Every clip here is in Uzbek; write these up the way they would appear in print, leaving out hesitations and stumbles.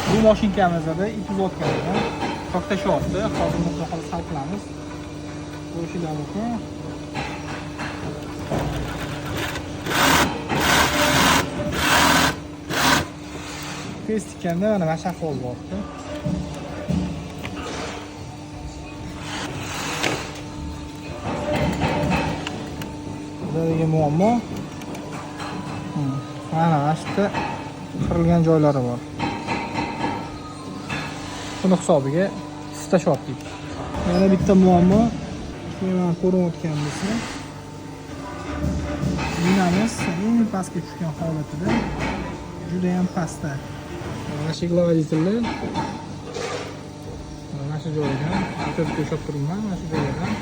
Bu mashinkamizda epizodlardan to'xtashyapti. Hozir mutlaqo hal qilamiz. Bo'shida mumkin. Test etkanda mana mashaq bo'lyapti. Bizga muammo mana ashta qirilgan joylari bor. Buni hisobiga istashyaptik. Yana bitta muammo, men ko'rayotgan bo'lsa, dinamiz eng pastga tushgan holatida juda ham pastda. Mana shu glavaditellar mana shu joydan o'tib ko'chib turibman, mana shu joydan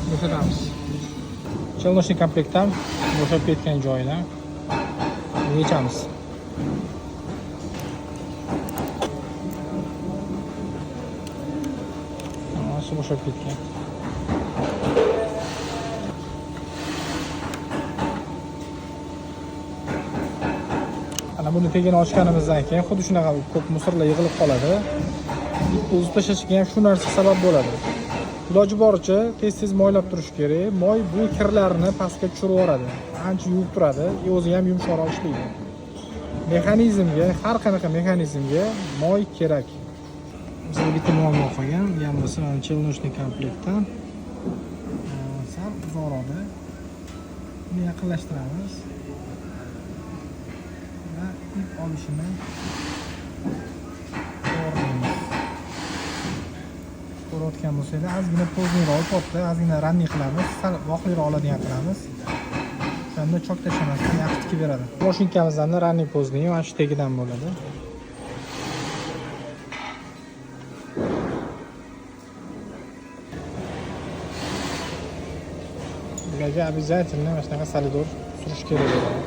bo'shatamiz. Chelnoshni komplektdan bo'shab ketgan joyidan yechamiz. Mana shu bo'shab ketgan. Ana buni tegini ochganimizdan keyin xuddi shunaqa ko'p musorlar yig'ilib qoladi. O'zi tashlashiga ham shu narsa sabab bo'ladi. Iloji boricha tez-tez moylab turish kerak. Moy bu kirlarni pastga tushirib yuboradi. Ancha yuvib turadi, o'zi ham yumshoqroq ishlaydi. Mexanizmga, har qanaqa mexanizmga moy kerak. Bizga bitta muammo qolgan, ham bo'lsa Chelnoshni komplektdan sal uzoqroqda buni yaqinlashtiramiz. Va ip olishini o'rnaymiz. Ko'rayotgan bo'lsangiz, ozgina po'zniroq potda, ozgina ranni qilamiz, sal voqliroq oladigan qilamiz. Shunda chok tashlamasdan yaxshi tikib beradi. Mashinkamizdan ranni po'zni mana shu tegidan bo'ladi. Bularga обязательно mana shunaqa solidor surish kerak bo'ladi.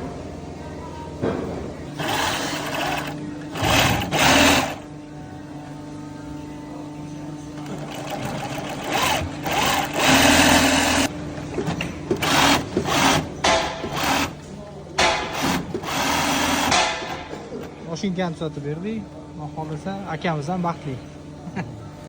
Mashinkani tuzatib berdik. Xohlasa akamiz ham baxtli.